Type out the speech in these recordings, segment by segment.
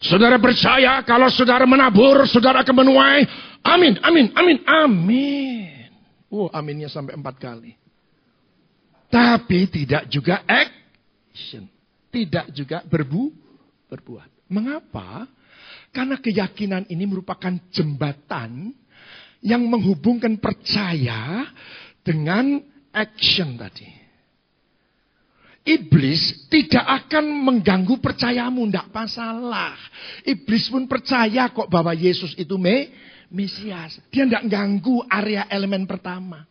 Saudara percaya kalau saudara menabur, saudara akan menuai. Amin, amin, amin, amin. Aminnya sampai 4 kali. Tapi tidak juga action. Tidak juga berbuat. Mengapa? Karena keyakinan ini merupakan jembatan yang menghubungkan percaya dengan action tadi. Iblis tidak akan mengganggu percayamu, tidak masalah. Iblis pun percaya kok bahwa Yesus itu Mesias. Dia tidak ganggu area elemen pertama.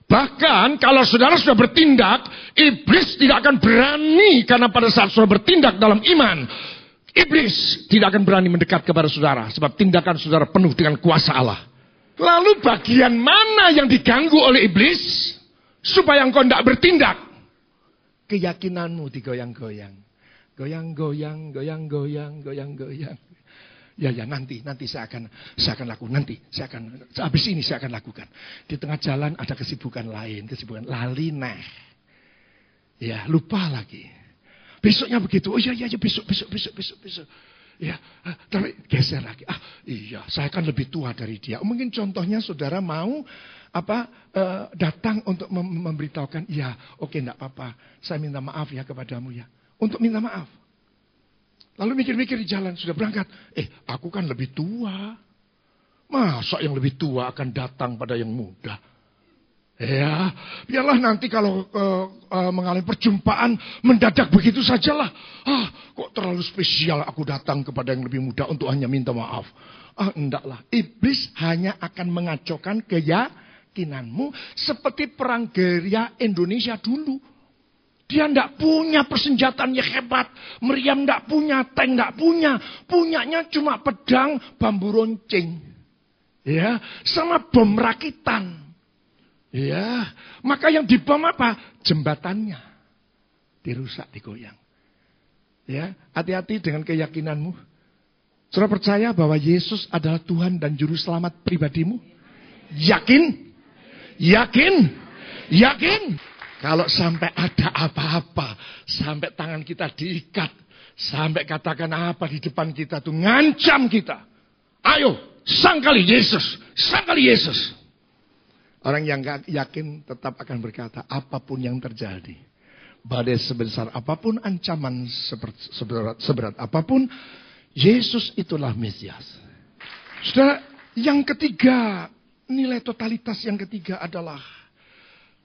Bahkan kalau saudara sudah bertindak, iblis tidak akan berani karena pada saat saudara bertindak dalam iman, iblis tidak akan berani mendekat kepada saudara sebab tindakan saudara penuh dengan kuasa Allah. Lalu bagian mana yang diganggu oleh iblis supaya engkau tidak bertindak? Keyakinanmu digoyang-goyang. Goyang-goyang, goyang-goyang, goyang-goyang. Ya nanti saya akan lakukan. Habis ini saya akan lakukan. Di tengah jalan ada kesibukan lain, lali nah. Ya, lupa lagi. Besoknya begitu. Oh iya besok. Ya, tapi geser lagi. Iya, saya kan lebih tua dari dia. Mungkin contohnya saudara mau datang untuk memberitahukan, ya, oke, enggak apa-apa. Saya minta maaf ya kepadamu ya. Untuk minta maaf. Lalu mikir-mikir di jalan, sudah berangkat. Aku kan lebih tua. Masa yang lebih tua akan datang pada yang muda? Ya, biarlah nanti kalau mengalami perjumpaan mendadak begitu sajalah. Kok terlalu spesial aku datang kepada yang lebih muda untuk hanya minta maaf. Endaklah. Iblis hanya akan mengacaukan keyakinanmu seperti perang gerilya Indonesia dulu. Dia tidak punya persenjataan yang hebat. Meriam tidak punya, tank tidak punya. Punyanya cuma pedang, bambu runcing. Ya, sama bom rakitan. Ya, maka yang dibom apa? Jembatannya. Dirusak, digoyang. Ya, hati-hati dengan keyakinanmu. Saudara percaya bahwa Yesus adalah Tuhan dan Juru Selamat pribadimu? Yakin? Yakin? Yakin? Kalau sampai ada apa-apa, sampai tangan kita diikat, sampai katakan apa di depan kita tuh ngancam kita. Ayo, sangkali Yesus, sangkali Yesus. Orang yang gak yakin tetap akan berkata, apapun yang terjadi, badai sebesar apapun, ancaman seberat apapun, Yesus itulah Mesias. Saudara, yang ketiga, nilai totalitas yang ketiga adalah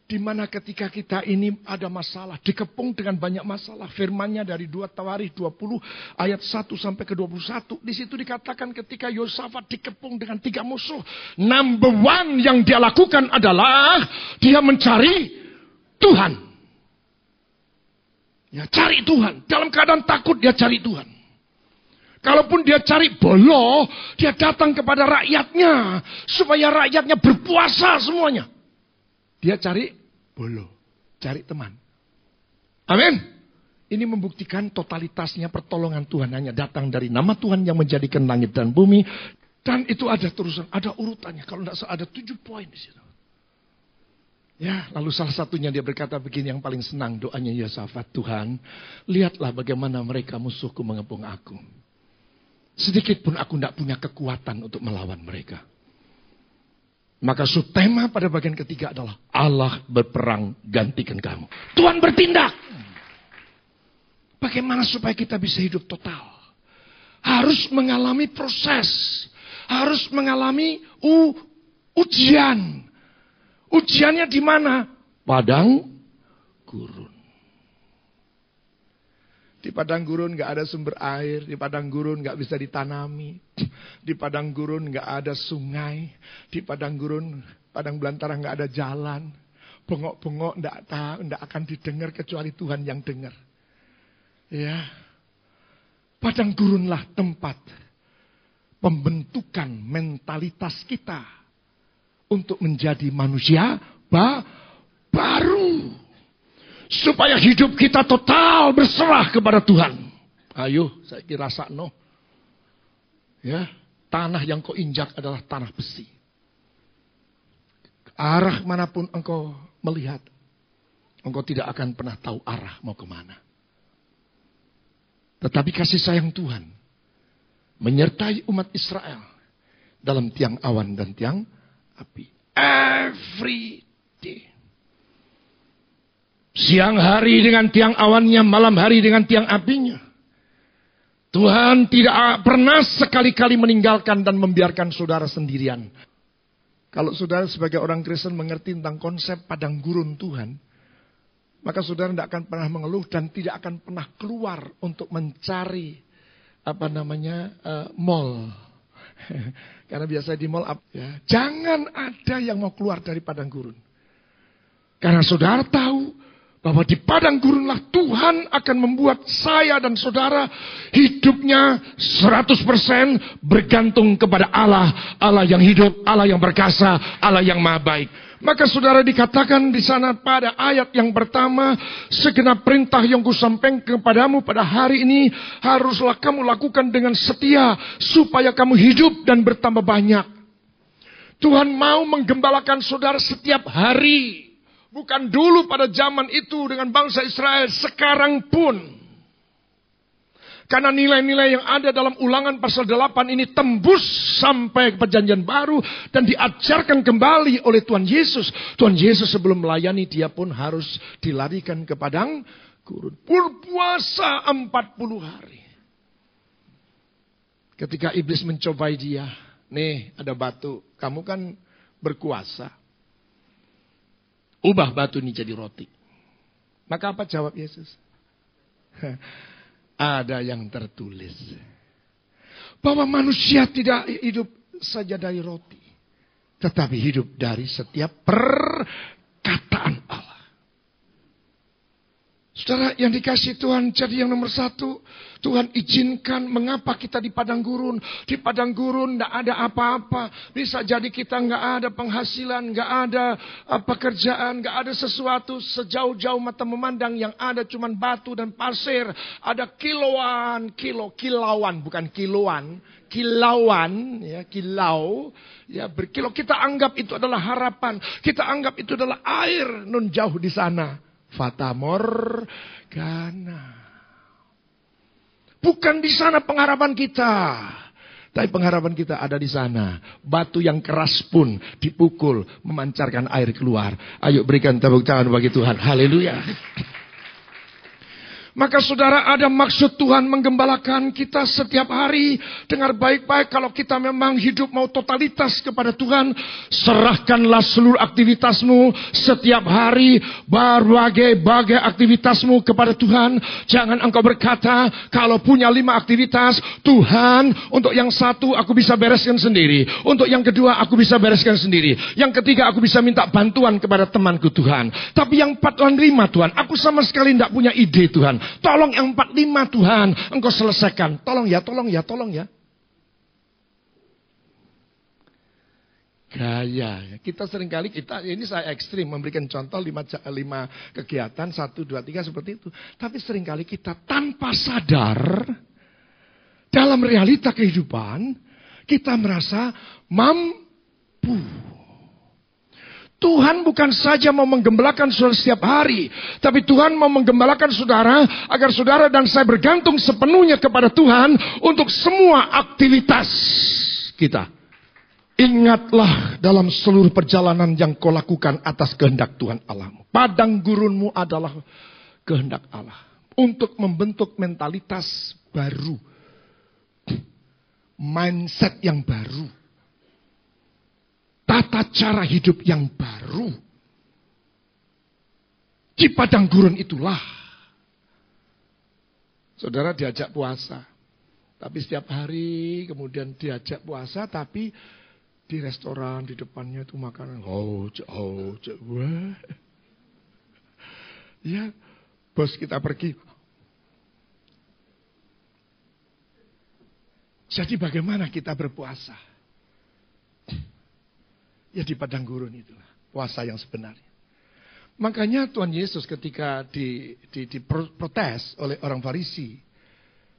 di mana ketika kita ini ada masalah, dikepung dengan banyak masalah. Firman-Nya dari 2 Tawarikh 20 ayat 1 sampai ke 21. Di situ dikatakan ketika Yosafat dikepung dengan 3 musuh. Number one yang dia lakukan adalah dia mencari Tuhan. Ya, cari Tuhan. Dalam keadaan takut dia cari Tuhan. Kalaupun dia cari bolo, dia datang kepada rakyatnya. Supaya rakyatnya berpuasa semuanya. Dia cari bolo, cari teman. Amin. Ini membuktikan totalitasnya pertolongan Tuhan hanya datang dari nama Tuhan yang menjadikan langit dan bumi. Dan itu ada terusan, ada urutannya. Kalau tidak salah ada 7 poin di situ. Ya, lalu salah satunya dia berkata begini yang paling senang doanya Yosafat, Tuhan, lihatlah bagaimana mereka musuhku mengepung aku. Sedikit pun aku tidak punya kekuatan untuk melawan mereka. Maka subtema pada bagian ketiga adalah Allah berperang gantikan kamu. Tuhan bertindak. Bagaimana supaya kita bisa hidup total? Harus mengalami proses. Harus mengalami ujian. Ujiannya di mana? Padang gurun. Di padang gurun gak ada sumber air. Di padang gurun gak bisa ditanami. Di padang gurun gak ada sungai. Di padang gurun, padang belantara gak ada jalan. Bengok-bengok gak akan didengar kecuali Tuhan yang dengar. Ya, padang gurunlah tempat pembentukan mentalitas kita untuk menjadi manusia baru. Supaya hidup kita total berserah kepada Tuhan. Ayo, saya kira sakno. Ya, tanah yang kau injak adalah tanah besi. Arah manapun engkau melihat, engkau tidak akan pernah tahu arah mau kemana. Tetapi kasih sayang Tuhan menyertai umat Israel dalam tiang awan dan tiang api. Every day. Siang hari dengan tiang awannya, malam hari dengan tiang apinya. Tuhan tidak pernah sekali-kali meninggalkan dan membiarkan saudara sendirian. Kalau saudara sebagai orang Kristen mengerti tentang konsep padang gurun Tuhan, maka saudara tidak akan pernah mengeluh dan tidak akan pernah keluar untuk mencari mall. Karena biasa di mall ya, jangan ada yang mau keluar dari padang gurun. Karena saudara tahu bahwa di padang gurunlah Tuhan akan membuat saya dan saudara hidupnya 100% bergantung kepada Allah. Allah yang hidup, Allah yang berkuasa, Allah yang maha baik. Maka saudara dikatakan di sana pada ayat yang pertama, segenap perintah yang kusampaikan kepadamu pada hari ini haruslah kamu lakukan dengan setia supaya kamu hidup dan bertambah banyak. Tuhan mau menggembalakan saudara setiap hari. Bukan dulu pada zaman itu dengan bangsa Israel, sekarang pun. Karena nilai-nilai yang ada dalam Ulangan pasal 8 ini tembus sampai ke perjanjian baru dan diajarkan kembali oleh Tuhan Yesus. Tuhan Yesus sebelum melayani dia pun harus dilarikan ke padang gurun. Berpuasa 40 hari. Ketika iblis mencobai dia, nih ada batu, kamu kan berkuasa. Ubah batu ini jadi roti. Maka apa jawab Yesus? Ada yang tertulis. Bahwa manusia tidak hidup saja dari roti. Tetapi hidup dari setiap perkataan Allah. Saudara yang dikasih Tuhan, jadi yang nomor satu, Tuhan izinkan mengapa kita di padang gurun. Di padang gurun tidak ada apa-apa. Bisa jadi kita nggak ada penghasilan, nggak ada pekerjaan, nggak ada sesuatu. Sejauh-jauh mata memandang yang ada cuman batu dan pasir. Ada kilauan, bukan kiloan. Kilauan, ya, kilau, ya, berkilo. Kita anggap itu adalah harapan. Kita anggap itu adalah air nun jauh di sana. Fata Morgana. Bukan di sana pengharapan kita. Tapi pengharapan kita ada di sana. Batu yang keras pun dipukul memancarkan air keluar. Ayo berikan tepuk tangan bagi Tuhan. Haleluya. Maka saudara, ada maksud Tuhan menggembalakan kita setiap hari. Dengar baik-baik, kalau kita memang hidup mau totalitas kepada Tuhan, serahkanlah seluruh aktivitasmu setiap hari, berbagai aktivitasmu kepada Tuhan. Jangan engkau berkata, kalau punya 5 aktivitas, Tuhan, untuk yang satu aku bisa bereskan sendiri. Untuk yang kedua aku bisa bereskan sendiri. Yang ketiga aku bisa minta bantuan kepada temanku Tuhan. Tapi yang 4 dan 5 Tuhan, aku sama sekali tidak punya ide Tuhan. Tolong yang 4-5 Tuhan, engkau selesaikan. Tolong ya. Gaya. Kita seringkali, ini saya ekstrim memberikan contoh 5 kegiatan, 1, 2, 3 seperti itu. Tapi seringkali kita tanpa sadar, dalam realita kehidupan, kita merasa mampu. Tuhan bukan saja mau menggembalakan saudara setiap hari, tapi Tuhan mau menggembalakan saudara agar saudara dan saya bergantung sepenuhnya kepada Tuhan untuk semua aktivitas kita. Ingatlah dalam seluruh perjalanan yang kau lakukan atas kehendak Tuhan Allahmu. Padang gurunmu adalah kehendak Allah untuk membentuk mentalitas baru, mindset yang baru. Tata cara hidup yang baru. Di padang gurun itulah saudara diajak puasa. Tapi setiap hari kemudian diajak puasa, tapi di restoran di depannya itu makanan. Ya, bos kita pergi. Jadi bagaimana kita berpuasa? Ya di padang gurun itulah puasa yang sebenarnya. Makanya Tuhan Yesus ketika diprotes oleh orang Farisi,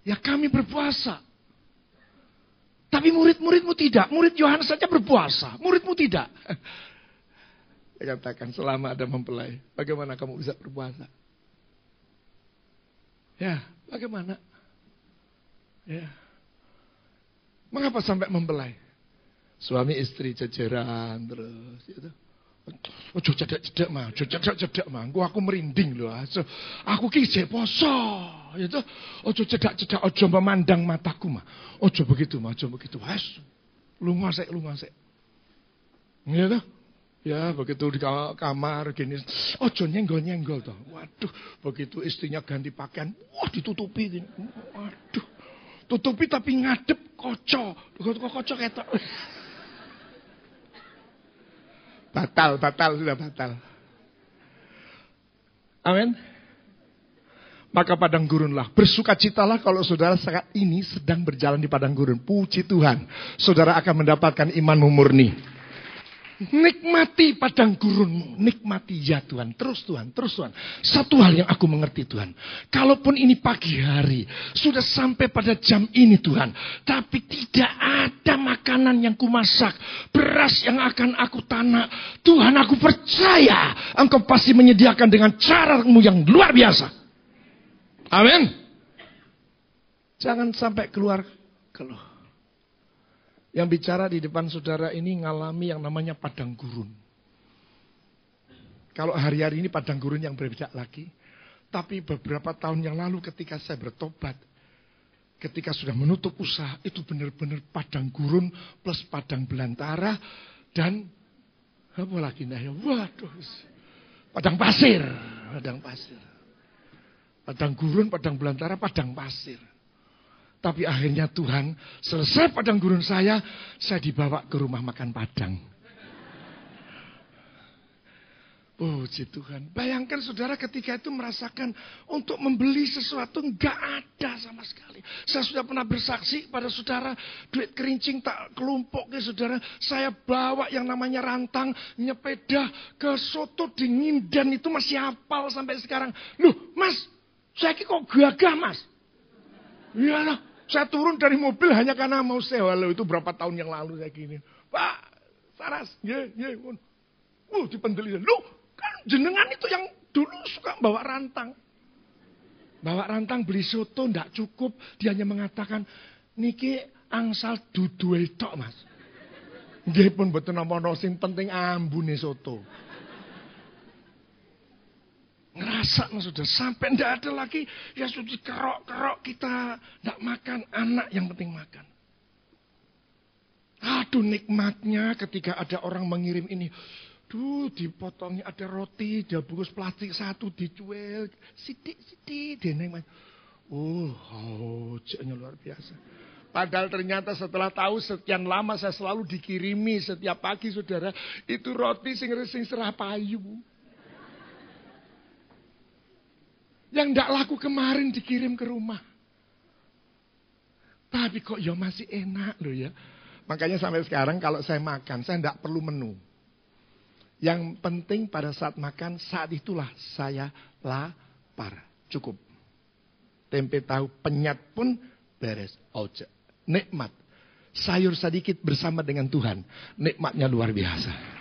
ya kami berpuasa, tapi murid-muridmu tidak. Murid Yohanes saja berpuasa, muridmu tidak. Dia katakan selama ada mempelai, bagaimana kamu bisa berpuasa? Ya, bagaimana? Ya. Mengapa sampai membelai? Suami istri jejeran terus. Gitu. Ojo cedek-cedek mah, ojo cedek-cedek mah. Aku merinding loh. Aku ki jek poso. Gitu. Ojo cedak-cedak, ojo memandang mataku mah. Ojo begitu mah, ojo begitu. Wes. Lunga sik. Gitu. Ya, begitu di kamar gini. Ojo nyenggol-nyenggol toh. Waduh, begitu istrinya ganti pakaian, wah ditutupi gini. Waduh. Tutupi tapi ngadep kocok. Kocok ketok. Batal, sudah batal. Amin. Maka padang gurunlah. Bersukacitalah kalau saudara saat ini sedang berjalan di padang gurun. Puji Tuhan. Saudara akan mendapatkan imanmu murni. Nikmati padang gurunmu. Nikmati ya Tuhan. Terus Tuhan. Satu hal yang aku mengerti Tuhan. Kalaupun ini pagi hari. Sudah sampai pada jam ini Tuhan. Tapi tidak ada makanan yang kumasak. Beras yang akan aku tanak. Tuhan aku percaya. Engkau pasti menyediakan dengan caramu yang luar biasa. Amin. Jangan sampai keluar keluh. Yang bicara di depan saudara ini ngalami yang namanya padang gurun. Kalau hari-hari ini padang gurun yang berbeda lagi. Tapi beberapa tahun yang lalu ketika saya bertobat. Ketika sudah menutup usaha. Itu benar-benar padang gurun plus padang belantara. Dan apa lagi? Waduh. Padang pasir. Padang gurun, padang belantara, padang pasir. Tapi akhirnya Tuhan, selesai padang gurun saya dibawa ke rumah makan Padang. Puji Tuhan. Bayangkan saudara ketika itu merasakan untuk membeli sesuatu enggak ada sama sekali. Saya sudah pernah bersaksi pada saudara, duit kerincing tak kelumpuk ke saudara. Saya bawa yang namanya rantang, nyepeda ke Soto Dingin dan itu masih hafal sampai sekarang. Loh mas, saya kok gagah mas? Iyalah, saya turun dari mobil hanya karena mau sewa. Itu berapa tahun yang lalu saya gini. Pak, Saras, dipendeli. Lu kan jenengan itu yang dulu suka bawa rantang. Bawa rantang beli soto ndak cukup. Dia hanya mengatakan, niki angsal dudu tok mas. Nggih pun mboten napa-napa sing penting ambune soto. Ngerasa sudah sampai ndak ada lagi ya sudah kerok kita ndak makan, anak yang penting makan. Aduh nikmatnya ketika ada orang mengirim ini. Duh dipotongnya ada roti, dia bungkus plastik satu dicuil, sidik deneng. Jadinya luar biasa. Padahal ternyata setelah tahu sekian lama saya selalu dikirimi setiap pagi saudara, itu roti sing serah payu. Yang tidak laku kemarin dikirim ke rumah. Tapi kok ya masih enak loh ya. Makanya sampai sekarang kalau saya makan, saya tidak perlu menu. Yang penting pada saat makan, saat itulah saya lapar. Cukup. Tempe tahu penyat pun beres. Ojo. Nikmat. Sayur sedikit bersama dengan Tuhan. Nikmatnya luar biasa.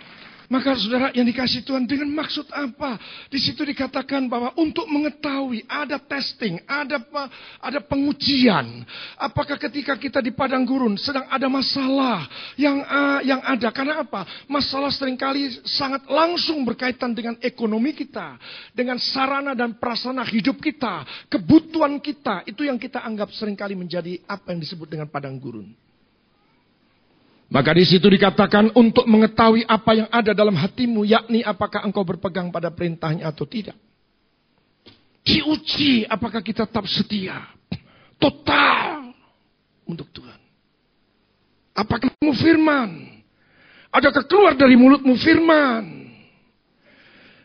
Maka saudara yang dikasih Tuhan dengan maksud apa? Di situ dikatakan bahwa untuk mengetahui ada testing, ada pengujian. Apakah ketika kita di padang gurun sedang ada masalah yang ada? Karena apa? Masalah seringkali sangat langsung berkaitan dengan ekonomi kita, dengan sarana dan prasarana hidup kita, kebutuhan kita. Itu yang kita anggap seringkali menjadi apa yang disebut dengan padang gurun. Maka di situ dikatakan untuk mengetahui apa yang ada dalam hatimu, yakni apakah engkau berpegang pada perintahnya atau tidak. Diuji apakah kita tetap setia, total untuk Tuhan. Apakah kamu firman? Adakah keluar dari mulutmu firman?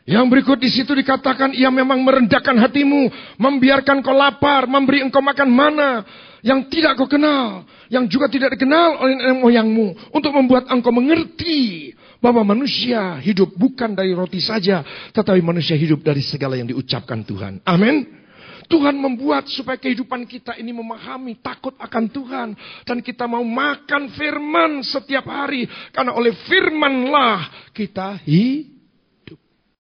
Yang berikut di situ dikatakan ia memang merendahkan hatimu, membiarkan kau lapar, memberi engkau makan mana yang tidak kau kenal, yang juga tidak dikenal oleh nenek moyangmu, untuk membuat engkau mengerti bahwa manusia hidup bukan dari roti saja, tetapi manusia hidup dari segala yang diucapkan Tuhan. Amin. Tuhan membuat supaya kehidupan kita ini memahami, takut akan Tuhan, dan kita mau makan firman setiap hari, karena oleh firmanlah kita hidup.